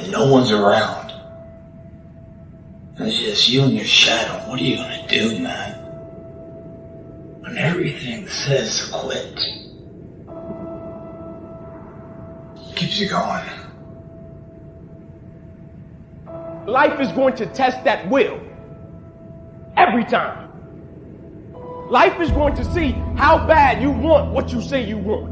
when no one's around. And it's just you and your shadow. What are you gonna do, man? When everything says to quit. Keeps you going. Life is going to test that will. Every time. Life is going to see how bad you want what you say you want.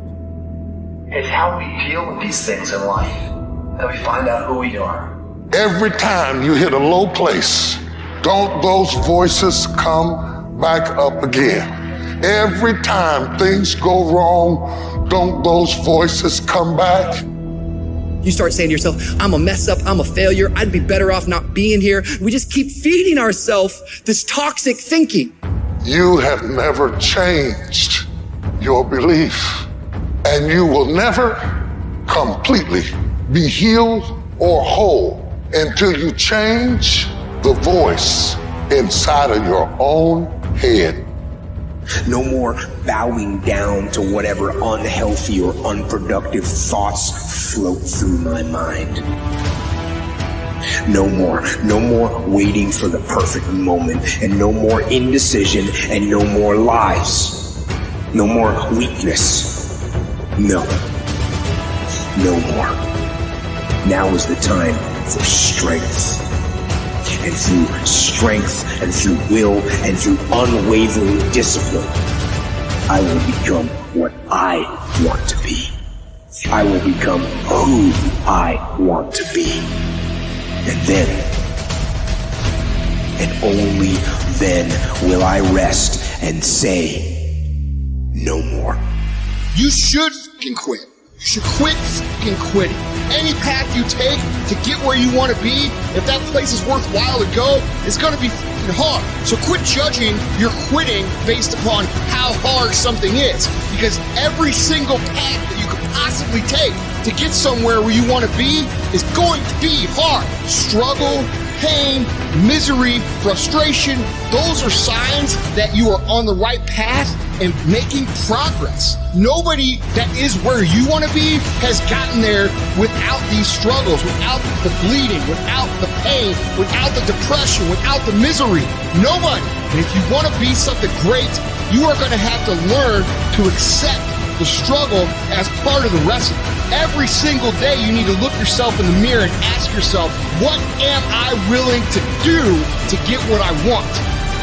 It's how we deal with these things in life that we find out who we are. Every time you hit a low place, don't those voices come back up again? Every time things go wrong, don't those voices come back? You start saying to yourself, I'm a mess up, I'm a failure, I'd be better off not being here. We just keep feeding ourselves this toxic thinking. You have never changed your belief, and you will never completely be healed or whole until you change the voice inside of your own head. No more bowing down to whatever unhealthy or unproductive thoughts float through my mind. No more waiting for the perfect moment, and no more indecision, and no more lies. No more weakness. No more. Now is the time for strength. And through strength, and through will, and through unwavering discipline, I will become what I want to be. I will become who I want to be. And then, and only then, will I rest and say, no more. You should fucking quit. You should quit fucking quitting. Any path you take to get where you want to be, if that place is worthwhile to go, it's going to be fucking hard. So quit judging your quitting based upon how hard something is. Because every single path that you could possibly take to get somewhere where you want to be is going to be hard. Struggle, pain, misery, frustration, those are signs that you are on the right path and making progress. Nobody that is where you want to be has gotten there without these struggles, without the bleeding, without the pain, without the depression, without the misery. Nobody. And if you want to be something great, you are going to have to learn to accept the struggle as part of the recipe. Every single day you need to look yourself in the mirror and ask yourself, what am I willing to do to get what I want?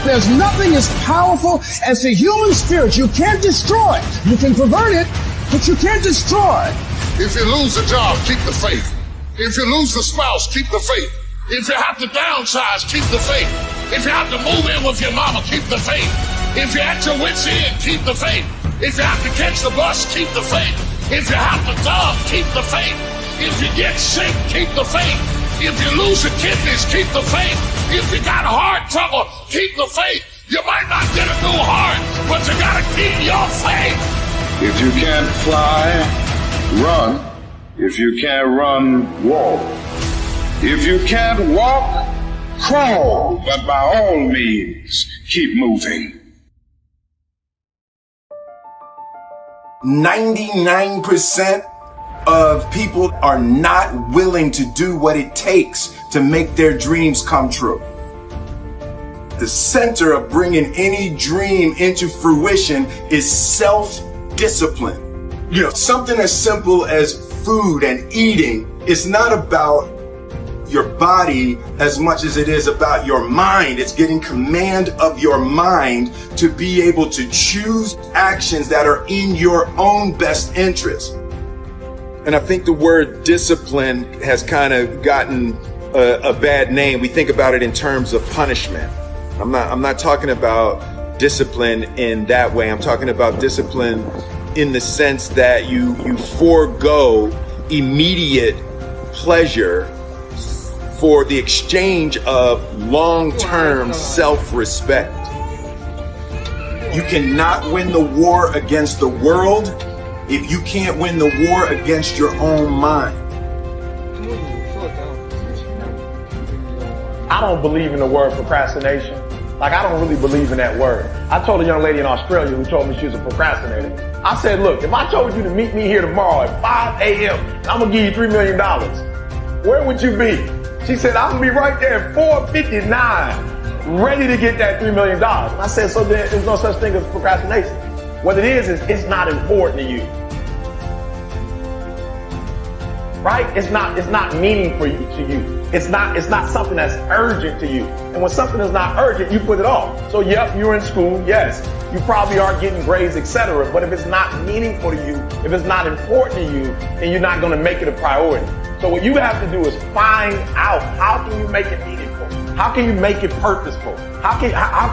There's nothing as powerful as the human spirit. You can't destroy it. You can pervert it, but you can't destroy it. If you lose a job, keep the faith. If you lose the spouse, keep the faith. If you have to downsize, keep the faith. If you have to move in with your mama, keep the faith. If you're at your wit's end, keep the faith. If you have to catch the bus, keep the faith. If you have to dub, keep the faith. If you get sick, keep the faith. If you lose your kidneys, keep the faith. If you got heart trouble, keep the faith. You might not get a new heart, but you gotta keep your faith. If you can't fly, run. If you can't run, walk. If you can't walk, crawl. But by all means, keep moving. 99% of people are not willing to do what it takes to make their dreams come true. The center of bringing any dream into fruition is self-discipline. You know, something as simple as food and eating is not about your body as much as it is about your mind. It's getting command of your mind to be able to choose actions that are in your own best interest. And I think the word discipline has kind of gotten a bad name. We think about it in terms of punishment. I'm not talking about discipline in that way. I'm talking about discipline in the sense that you forego immediate pleasure for the exchange of long-term self-respect. You cannot win the war against the world if you can't win the war against your own mind. I don't believe in the word procrastination. Like, I don't really believe in that word. I told a young lady in Australia who told me she was a procrastinator. I said, look, if I told you to meet me here tomorrow at 5 a.m. and I'm going to give you $3 million, where would you be? She said, I'm gonna be right there at 4:59, ready to get that $3 million. And I said, so there's no such thing as procrastination. What it is it's not important to you. Right? It's not meaningful to you. It's not something that's urgent to you. And when something is not urgent, you put it off. So yep, you're in school, yes. You probably are getting grades, etc. But if it's not meaningful to you, if it's not important to you, then you're not going to make it a priority. So what you have to do is find out, how can you make it meaningful? How can you make it purposeful? How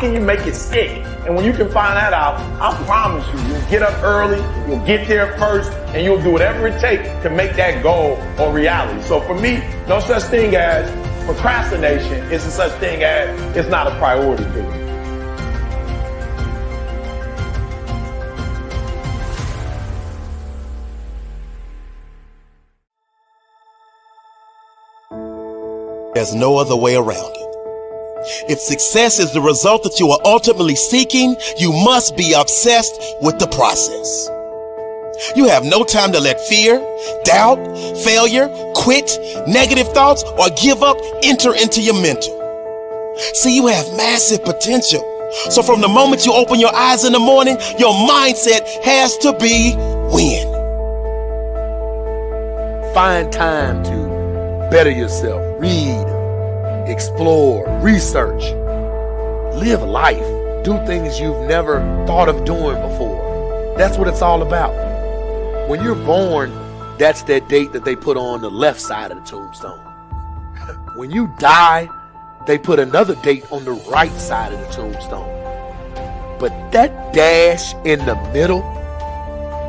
can you make it stick? And when you can find that out, I promise you'll get up early, you'll get there first, and you'll do whatever it takes to make that goal a reality. So for me, no such thing as procrastination. It's such thing as it's not a priority to you. There's no other way around it. If success is the result that you are ultimately seeking, you must be obsessed with the process. You have no time to let fear, doubt, failure, quit, negative thoughts, or give up enter into your mental. See, you have massive potential. So from the moment you open your eyes in the morning, your mindset has to be win. Find time to better yourself. Read, explore, research, live life, do things you've never thought of doing before. That's what it's all about. When you're born, that's that date that they put on the left side of the tombstone. When you die, they put another date on the right side of the tombstone. But that dash in the middle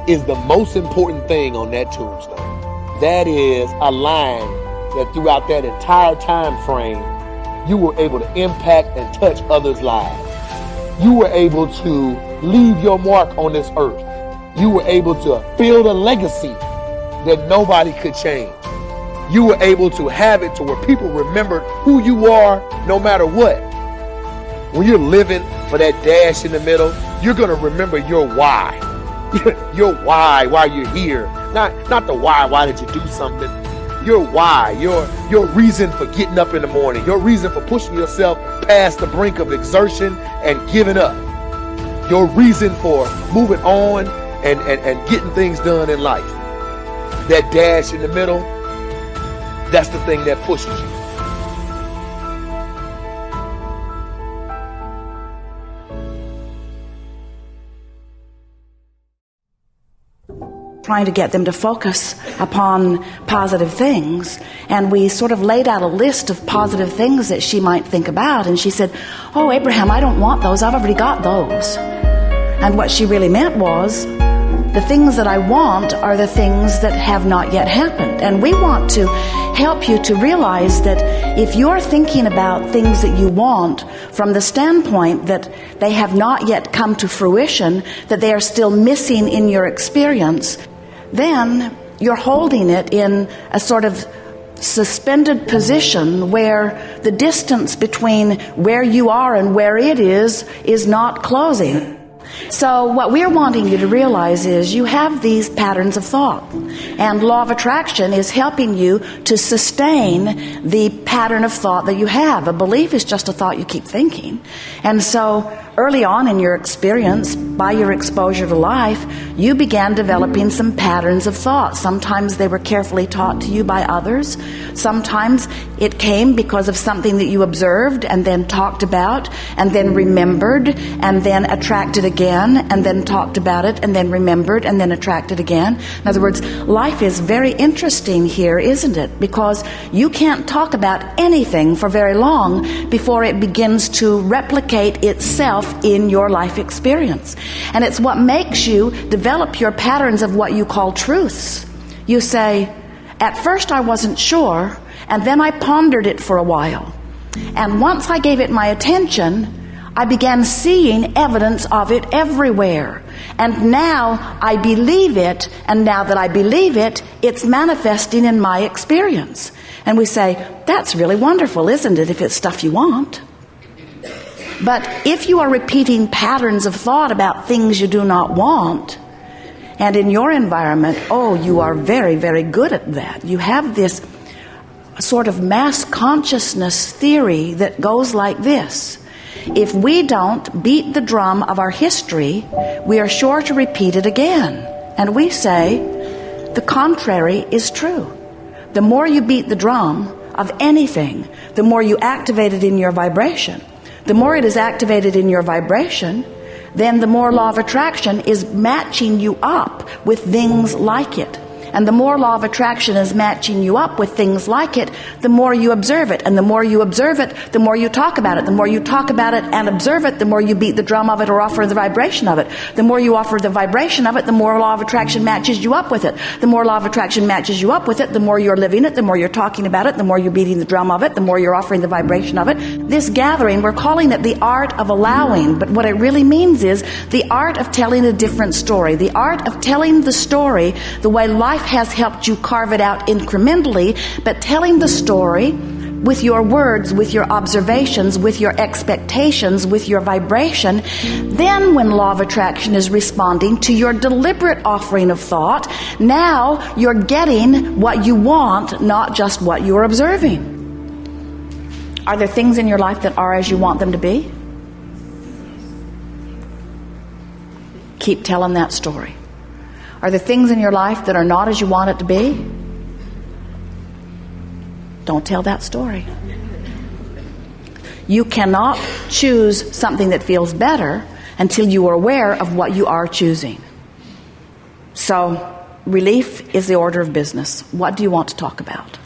is the most important thing on that tombstone. That is a line that throughout that entire time frame, you were able to impact and touch others' lives. You were able to leave your mark on this earth. You were able to build a legacy that nobody could change. You were able to have it to where people remembered who you are no matter what. When you're living for that dash in the middle, you're going to remember your why. Your why you're here. Not the why did you do something? Your why, your reason for getting up in the morning, your reason for pushing yourself past the brink of exertion and giving up, your reason for moving on and getting things done in life. That dash in the middle, that's the thing that pushes you. Trying to get them to focus upon positive things. And we sort of laid out a list of positive things that she might think about. And she said, oh, Abraham, I don't want those. I've already got those. And what she really meant was, the things that I want are the things that have not yet happened. And we want to help you to realize that if you're thinking about things that you want from the standpoint that they have not yet come to fruition, that they are still missing in your experience, then you're holding it in a sort of suspended position where the distance between where you are and where it is not closing. So what we're wanting you to realize is you have these patterns of thought, and law of attraction is helping you to sustain the pattern of thought that you have. A belief is just a thought you keep thinking. And so early on in your experience, by your exposure to life, you began developing some patterns of thought. Sometimes they were carefully taught to you by others. Sometimes it came because of something that you observed and then talked about and then remembered and then attracted again and then talked about it and then remembered and then attracted again. In other words, life is very interesting here, isn't it? Because you can't talk about anything for very long before it begins to replicate itself in your life experience. And it's what makes you develop your patterns of what you call truths. You say, at first I wasn't sure, and then I pondered it for a while. And once I gave it my attention, I began seeing evidence of it everywhere. And now I believe it, and now that I believe it, it's manifesting in my experience. And we say, that's really wonderful, isn't it, if it's stuff you want? But if you are repeating patterns of thought about things you do not want, and in your environment, oh, you are very, very good at that. You have this sort of mass consciousness theory that goes like this. If we don't beat the drum of our history, we are sure to repeat it again. And we say, the contrary is true. The more you beat the drum of anything, the more you activate it in your vibration. The more it is activated in your vibration, then the more law of attraction is matching you up with things like it. And the more law of attraction is matching you up with things like it, the more you observe it. And the more you observe it, the more you talk about it. The more you talk about it and observe it, the more you beat the drum of it or offer the vibration of it. The more you offer the vibration of it, the more law of attraction matches you up with it. The more law of attraction matches you up with it, the more you're living it, the more you're talking about it, the more you're beating the drum of it, the more you're offering the vibration of it. This gathering, we're calling it the art of allowing, but what it really means is the art of telling a different story. The art of telling the story the way life has helped you carve it out incrementally, but telling the story with your words, with your observations, with your expectations, with your vibration. Then when law of attraction is responding to your deliberate offering of thought, now you're getting what you want, not just what you're observing. Are there things in your life that are as you want them to be? Keep telling that story. Are there things in your life that are not as you want it to be? Don't tell that story. You cannot choose something that feels better until you are aware of what you are choosing. So, relief is the order of business. What do you want to talk about?